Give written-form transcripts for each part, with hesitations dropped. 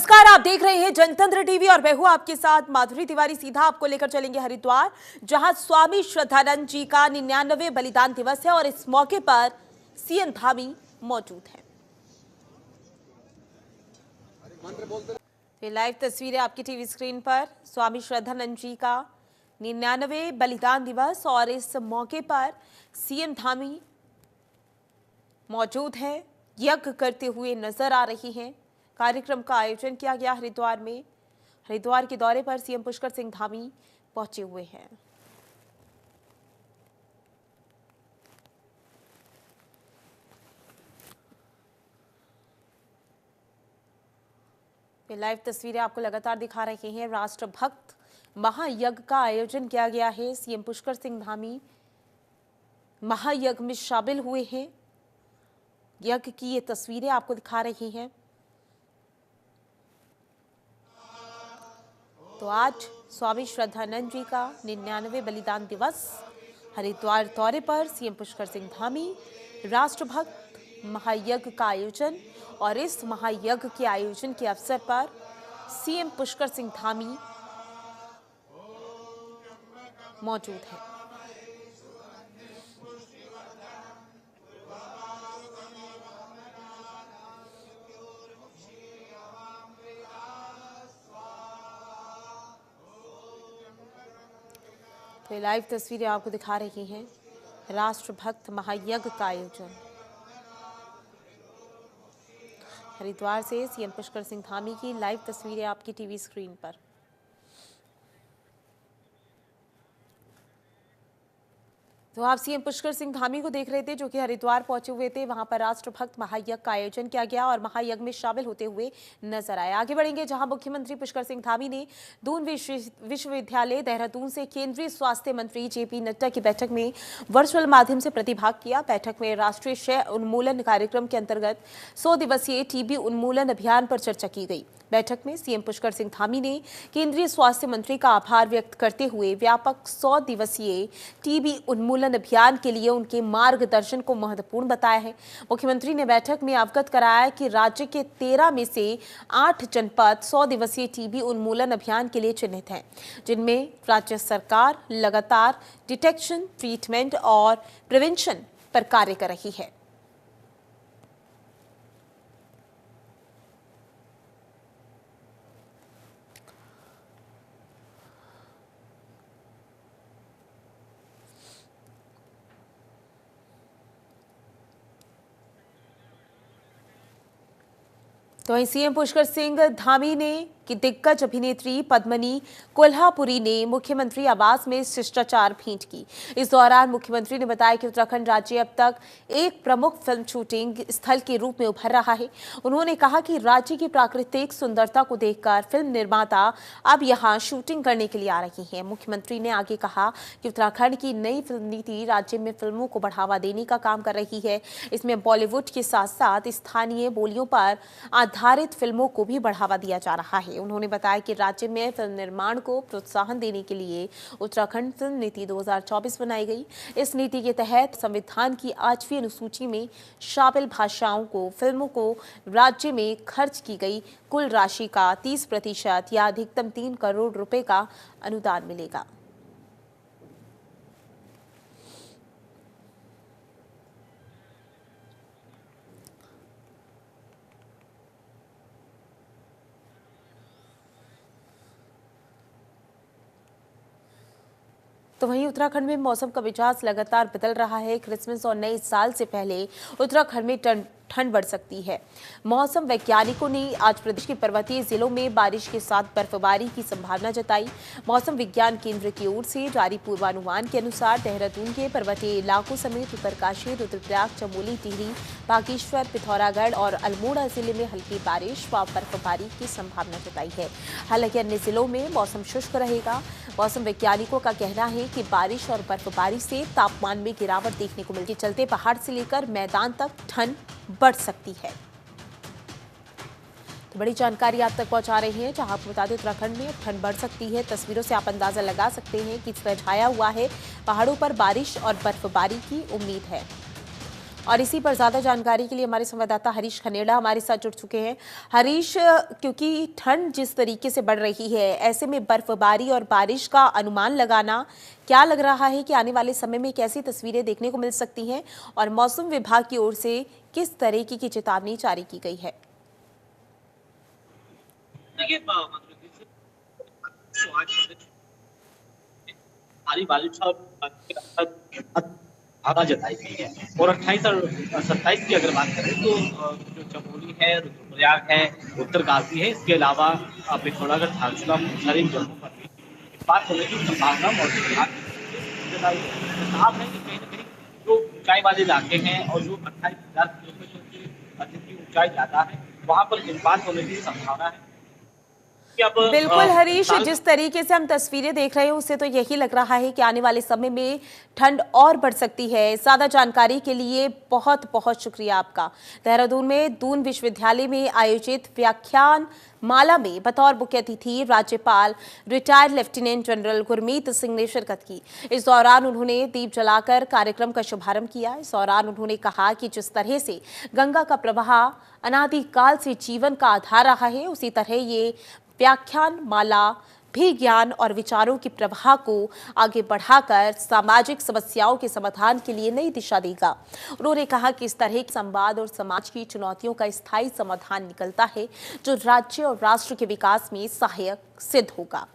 नमस्कार, आप देख रहे हैं जनतंत्र टीवी और मैं हूं आपके साथ माधुरी तिवारी। सीधा आपको लेकर चलेंगे हरिद्वार, जहां स्वामी श्रद्धानंद जी का 99वें बलिदान दिवस है और इस मौके पर सीएम धामी मौजूद हैं। ये लाइव तस्वीरें आपकी टीवी स्क्रीन पर। स्वामी श्रद्धानंद जी का 99वें बलिदान दिवस और इस मौके पर सीएम धामी मौजूद हैं, यज्ञ करते हुए नजर आ रही हैं। कार्यक्रम का आयोजन किया गया हरिद्वार में। हरिद्वार के दौरे पर सीएम पुष्कर सिंह धामी पहुंचे हुए हैं। ये लाइव तस्वीरें आपको लगातार दिखा रहे हैं। राष्ट्रभक्त महायज्ञ का आयोजन किया गया है। सीएम पुष्कर सिंह धामी महायज्ञ में शामिल हुए हैं। यज्ञ की ये तस्वीरें आपको दिखा रही हैं। तो आज स्वामी श्रद्धानंद जी का 99वें बलिदान दिवस, हरिद्वार दौरे पर सीएम पुष्कर सिंह धामी, राष्ट्रभक्त महायज्ञ का आयोजन और इस महायज्ञ के आयोजन के अवसर पर सीएम पुष्कर सिंह धामी मौजूद हैं। तो लाइव तस्वीरें आपको दिखा रही हैं। राष्ट्रभक्त महायज्ञ का आयोजन हरिद्वार से सीएम पुष्कर सिंह धामी की लाइव तस्वीरें आपकी टीवी स्क्रीन पर। तो आप सीएम पुष्कर सिंह धामी को देख रहे थे, जो कि हरिद्वार पहुंचे हुए थे। वहां पर राष्ट्रभक्त महायज्ञ का आयोजन किया गया और महायज्ञ में शामिल होते हुए नजर आए। आगे बढ़ेंगे, जहां मुख्यमंत्री पुष्कर सिंह धामी ने दून विश्वविद्यालय देहरादून से केंद्रीय स्वास्थ्य मंत्री जेपी नड्डा की बैठक में वर्चुअल माध्यम से प्रतिभाग किया। बैठक में राष्ट्रीय क्षय उन्मूलन कार्यक्रम के अंतर्गत 100 दिवसीय टीबी उन्मूलन अभियान पर चर्चा की गई। बैठक में सीएम पुष्कर सिंह धामी ने केंद्रीय स्वास्थ्य मंत्री का आभार व्यक्त करते हुए व्यापक 100 दिवसीय टीबी उन्मूलन अभियान के लिए उनके मार्गदर्शन को महत्वपूर्ण बताया है। मुख्यमंत्री ने बैठक में अवगत कराया कि राज्य के 13 में से 8 जनपद 100 दिवसीय टीबी उन्मूलन अभियान के लिए चिन्हित हैं, जिनमें राज्य सरकार लगातार डिटेक्शन, ट्रीटमेंट और प्रिवेंशन पर कार्य कर रही है। तो वहीं सीएम पुष्कर सिंह धामी ने कि दिग्गज अभिनेत्री पद्मिनी कोल्हापुरी ने मुख्यमंत्री आवास में शिष्टाचार भेंट की। इस दौरान मुख्यमंत्री ने बताया कि उत्तराखंड राज्य अब तक एक प्रमुख फिल्म शूटिंग स्थल के रूप में उभर रहा है। उन्होंने कहा कि राज्य की प्राकृतिक सुंदरता को देखकर फिल्म निर्माता अब यहां शूटिंग करने के लिए आ रही हैं। मुख्यमंत्री ने आगे कहा कि उत्तराखंड की नई फिल्म नीति राज्य में फिल्मों को बढ़ावा देने का काम कर रही है। इसमें बॉलीवुड के साथ साथ स्थानीय बोलियों पर आधारित फिल्मों को भी बढ़ावा दिया जा रहा है। उन्होंने बताया कि राज्य में फिल्म निर्माण को प्रोत्साहन देने के लिए उत्तराखंड फिल्म नीति 2024 बनाई गई। इस नीति के तहत संविधान की 8वीं अनुसूची में शामिल भाषाओं को फिल्मों को राज्य में खर्च की गई कुल राशि का 30% या अधिकतम 3 करोड़ रुपए का अनुदान मिलेगा। तो वहीं उत्तराखंड में मौसम का मिजाज लगातार बदल रहा है। क्रिसमस और नए साल से पहले उत्तराखंड में ठंड बढ़ सकती है। मौसम वैज्ञानिकों ने आज प्रदेश के पर्वतीय जिलों में बारिश के साथ बर्फबारी की संभावना जताई। मौसम विज्ञान केंद्र की ओर से जारी पूर्वानुमान के अनुसार देहरादून के पर्वतीय इलाकों समेत उत्तरकाशी, रुद्रप्रयाग, चमोली, टिहरी, बागेश्वर, पिथौरागढ़ और अल्मोड़ा जिले में हल्की बारिश व बर्फबारी की संभावना जताई है। हालांकि अन्य जिलों में मौसम शुष्क रहेगा। मौसम वैज्ञानिकों का कहना है कि बारिश और बर्फबारी से तापमान में गिरावट देखने को मिलती, चलते पहाड़ से लेकर मैदान तक ठंड बढ़ सकती है। तो बड़ी जानकारी आप तक पहुंचा रहे हैं, जहां आपको बता दें उत्तराखंड में ठंड बढ़ सकती है। तस्वीरों से आप अंदाजा लगा सकते हैं कि छाया हुआ है, पहाड़ों पर बारिश और बर्फबारी की उम्मीद है। और इसी पर ज्यादा जानकारी के लिए हमारे संवाददाता हरीश खनेड़ा हमारे साथ जुड़ चुके हैं। हरीश, क्योंकि ठंड जिस तरीके से बढ़ रही है, ऐसे में बर्फबारी और बारिश का अनुमान लगाना, क्या लग रहा है कि आने वाले समय में कैसी तस्वीरें देखने को मिल सकती हैं और मौसम विभाग की ओर से किस तरीके की चेतावनी जारी की गई है? भारी बारिश और आगाह जताई गई है। और 28 और 27 की अगर बात करें तो जो चमोली है, रुद्रप्रयाग है, उत्तरकाशी है, इसके अलावा पिथौरागढ़, धारचूला, मुसहरी जगहों पर भी हिमपात होने की संभावना मौजूद है। साफ है कि कहीं न कहीं जो ऊंचाई वाले इलाके हैं और जो 28,000 किलोमीटर जिनकी ऊंचाई ज्यादा है, वहां पर हिमपात होने की संभावना है। बिल्कुल हरीश, जिस तरीके से हम तस्वीरें देख रहे हैं उससे तो यही लग रहा है कि आने वाले समय में ठंड और बढ़ सकती है। ज्यादा जानकारी के लिए बहुत बहुत शुक्रिया आपका। देहरादून में दून विश्वविद्यालय में आयोजित व्याख्यान माला में बतौर मुख्य अतिथि राज्यपाल retired lieutenant general Gurmeet Singh ने शिरकत की। इस दौरान उन्होंने दीप जलाकर कार्यक्रम का शुभारंभ किया। इस दौरान उन्होंने कहा कि जिस तरह से गंगा का प्रवाह अनादिकाल से जीवन का आधार रहा है, उसी तरह ये व्याख्यान माला भी ज्ञान और विचारों की प्रवाह को आगे बढ़ाकर सामाजिक समस्याओं के समाधान के लिए नई दिशा देगा। उन्होंने कहा कि इस तरह के संवाद और समाज की चुनौतियों का स्थायी समाधान निकलता है, जो राज्य और राष्ट्र के विकास में सहायक सिद्ध होगा।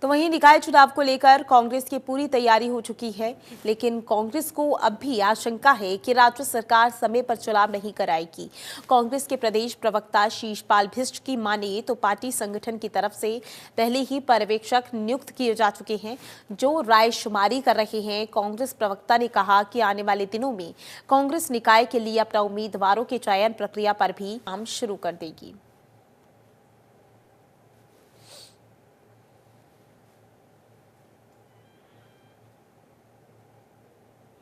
तो वहीं निकाय चुनाव को लेकर कांग्रेस की पूरी तैयारी हो चुकी है, लेकिन कांग्रेस को अब भी आशंका है कि राज्य सरकार समय पर चुनाव नहीं कराएगी। कांग्रेस के प्रदेश प्रवक्ता शीशपाल भिष्ट की माने तो पार्टी संगठन की तरफ से पहले ही पर्यवेक्षक नियुक्त किए जा चुके हैं, जो रायशुमारी कर रहे हैं। कांग्रेस प्रवक्ता ने कहा कि आने वाले दिनों में कांग्रेस निकाय के लिए अपना उम्मीदवारों के चयन प्रक्रिया पर भी काम शुरू कर देगी।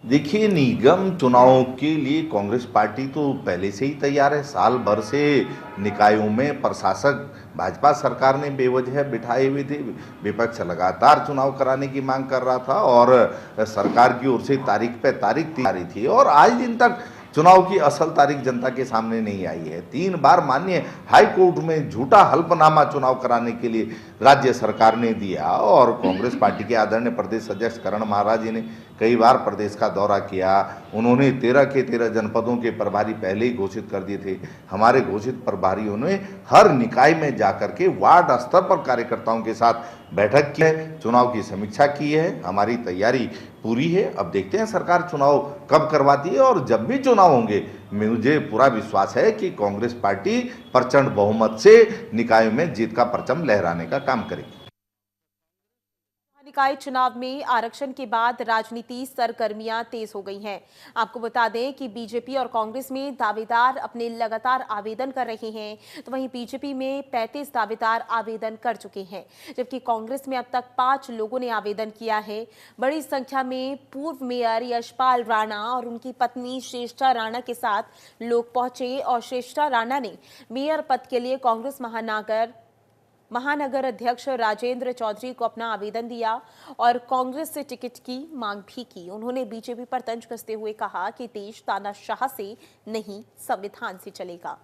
देखिए, निगम चुनाव के लिए कांग्रेस पार्टी तो पहले से ही तैयार है। साल भर से निकायों में प्रशासक भाजपा सरकार ने बेवजह बिठाए हुए थे। विपक्ष लगातार चुनाव कराने की मांग कर रहा था और सरकार की ओर से तारीख पे तारीख आ रही थी और आज दिन तक चुनाव की असल तारीख जनता के सामने नहीं आई है। 3 बार माननीय हाई कोर्ट में झूठा हल्फनामा चुनाव कराने के लिए राज्य सरकार ने दिया और कांग्रेस पार्टी के आदरणीय प्रदेश अध्यक्ष करण महाराज जी ने कई बार प्रदेश का दौरा किया। उन्होंने 13 के 13 जनपदों के प्रभारी पहले ही घोषित कर दिए थे। हमारे घोषित प्रभारियों ने हर निकाय में जाकर के वार्ड स्तर पर कार्यकर्ताओं के साथ बैठक की है, चुनाव की समीक्षा की है। हमारी तैयारी पूरी है। अब देखते हैं सरकार चुनाव कब करवाती है और जब भी चुनाव होंगे मुझे पूरा विश्वास है कि कांग्रेस पार्टी प्रचंड बहुमत से निकायों में जीत का परचम लहराने का काम करेगी। निकाय चुनाव में आरक्षण के बाद राजनीति सरगर्मियां तेज हो गई हैं। आपको बता दें कि बीजेपी और कांग्रेस में दावेदार अपने लगातार आवेदन कर रहे हैं, तो वहीं बीजेपी में 35 दावेदार आवेदन कर चुके हैं, जबकि कांग्रेस में अब तक 5 लोगों ने आवेदन किया है। बड़ी संख्या में पूर्व मेयर यशपाल राणा और उनकी पत्नी श्रेष्ठा राणा के साथ लोग पहुंचे और श्रेष्ठा राणा ने मेयर पद के लिए कांग्रेस महानगर अध्यक्ष राजेंद्र चौधरी को अपना आवेदन दिया और कांग्रेस से टिकट की मांग भी की। उन्होंने बीजेपी पर तंज कसते हुए कहा कि देश तानाशाह से नहीं, संविधान से चलेगा।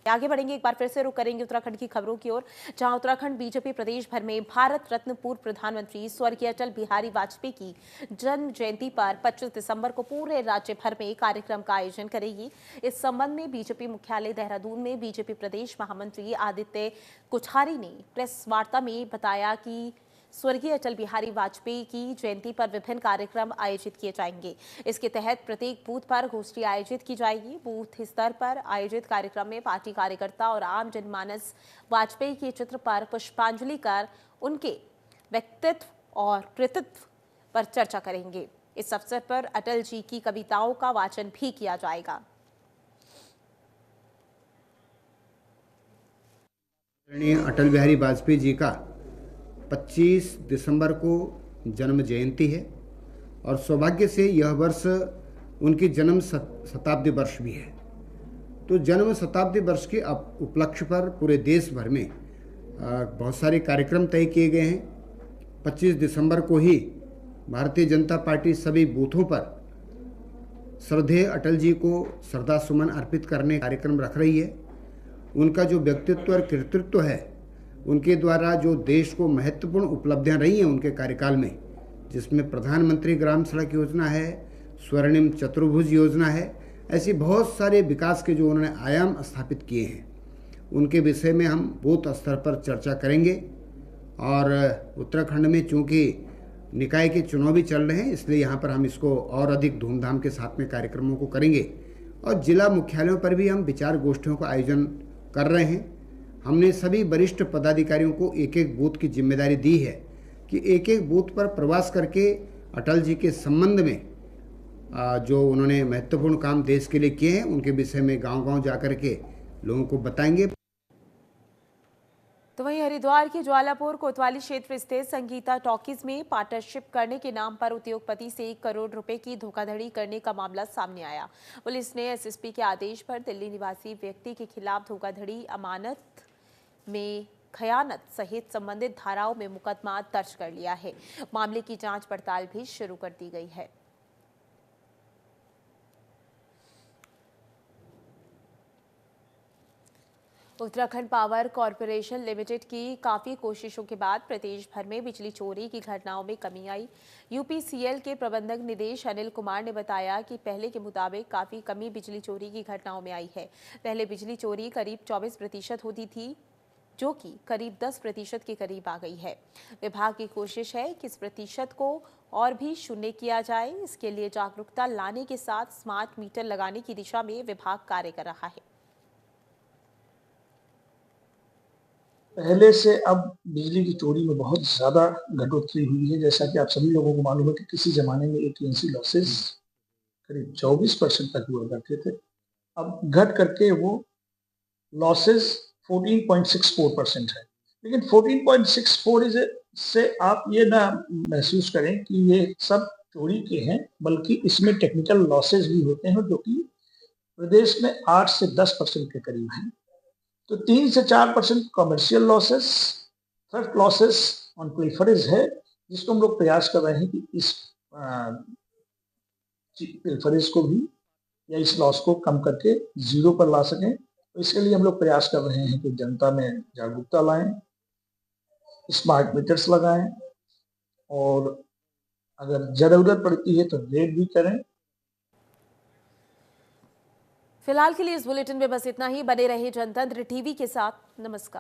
आगे बढ़ेंगे, एक बार फिर से रुख करेंगे उत्तराखंड की खबरों की ओर, जहां उत्तराखंड बीजेपी प्रदेश भर में भारत रत्न पूर्व प्रधानमंत्री स्वर्गीय अटल बिहारी वाजपेयी की जन्म जयंती पर 25 दिसंबर को पूरे राज्य भर में कार्यक्रम का आयोजन करेगी। इस संबंध में बीजेपी मुख्यालय देहरादून में बीजेपी प्रदेश महामंत्री आदित्य कुठारी ने प्रेस वार्ता में बताया कि स्वर्गीय अटल बिहारी वाजपेयी की जयंती पर विभिन्न कार्यक्रम आयोजित किए जाएंगे। इसके तहत प्रत्येक बूथ पर गोष्ठी आयोजित की जाएगी। बूथ स्तर पर आयोजित कार्यक्रम में पार्टी कार्यकर्ता और आम जनमानस वाजपेयी के चित्र पर पुष्पांजलि कर उनके व्यक्तित्व और कृतित्व पर चर्चा करेंगे। इस अवसर पर अटल जी की कविताओं का वाचन भी किया जाएगा। अटल बिहारी वाजपेयी जी का 25 दिसंबर को जन्म जयंती है और सौभाग्य से यह वर्ष उनकी जन्म शताब्दी वर्ष भी है। तो जन्म शताब्दी वर्ष के उपलक्ष्य पर पूरे देश भर में बहुत सारे कार्यक्रम तय किए गए हैं। 25 दिसंबर को ही भारतीय जनता पार्टी सभी बूथों पर श्रद्धेय अटल जी को श्रद्धा सुमन अर्पित करने का कार्यक्रम रख रही है। उनका जो व्यक्तित्व और कृतित्व है, उनके द्वारा जो देश को महत्वपूर्ण उपलब्धियां रही हैं उनके कार्यकाल में, जिसमें प्रधानमंत्री ग्राम सड़क योजना है, स्वर्णिम चतुर्भुज योजना है, ऐसी बहुत सारे विकास के जो उन्होंने आयाम स्थापित किए हैं, उनके विषय में हम बूथ स्तर पर चर्चा करेंगे। और उत्तराखंड में चूँकि निकाय के चुनाव भी चल रहे हैं, इसलिए यहाँ पर हम इसको और अधिक धूमधाम के साथ में कार्यक्रमों को करेंगे। और जिला मुख्यालयों पर भी हम विचार गोष्ठियों का आयोजन कर रहे हैं। हमने सभी वरिष्ठ पदाधिकारियों को एक एक बूथ की जिम्मेदारी दी है कि एक एक बूथ पर प्रवास करके अटल जी के संबंध में जो उन्होंने महत्वपूर्ण काम देश के लिए किए हैं उनके विषय में गांव-गांव जाकर के लोगों को बताएंगे। तो वहीं हरिद्वार के ज्वालापुर कोतवाली क्षेत्र स्थित संगीता टॉकीज में पार्टनरशिप करने के नाम पर उद्योगपति से 1 करोड़ रुपए की धोखाधड़ी करने का मामला सामने आया। पुलिस ने एसएसपी के आदेश पर दिल्ली निवासी व्यक्ति के खिलाफ धोखाधड़ी, अमानत में खयानत सहित संबंधित धाराओं में मुकदमा दर्ज कर लिया है। मामले की जांच पड़ताल भी शुरू कर दी गई है। उत्तराखंड पावर कॉरपोरेशन लिमिटेड की काफी कोशिशों के बाद प्रदेश भर में बिजली चोरी की घटनाओं में कमी आई। यूपीसीएल के प्रबंधक निदेश अनिल कुमार ने बताया कि पहले के मुताबिक काफी कमी बिजली चोरी की घटनाओं में आई है। पहले बिजली चोरी करीब 24% होती थी, जो कि करीब 10% के करीब आ गई है। विभाग की कोशिश है कि इस प्रतिशत को और भी शून्य किया जाए। इसके लिए जागरूकता लाने के साथ स्मार्ट मीटर लगाने की दिशा में विभाग कार्य कर रहा है। पहले से अब बिजली की चोरी में बहुत ज़्यादा घटोतरी हुई है। जैसा कि आप सभी लोगों को मालूम है कि किसी ज़माने में एटीएनसी लॉसेस करीब 24% तक हुआ करते थे। अब घट करके वो लॉसेस 14.64% है। लेकिन 14.64 से आप ये ना महसूस करें कि ये सब चोरी के हैं, बल्कि इसमें टेक्निकल लॉसेस भी होते हैं जो कि प्रदेश में 8 से 10% के करीब हैं। तो 3 से 4% commercial losses, third losses on pilferage है, जिसको हम लोग प्रयास कर रहे हैं कि इस पिल्फरेज को भी या इस लॉस को कम करके 0 पर ला सकें। तो इसके लिए हम लोग प्रयास कर रहे हैं कि जनता में जागरूकता लाएं, स्मार्ट मीटर्स लगाएं और अगर जरूरत पड़ती है तो रेड भी करें। फिलहाल के लिए इस बुलेटिन में बस इतना ही। बने रहे जनतंत्र टीवी के साथ। नमस्कार।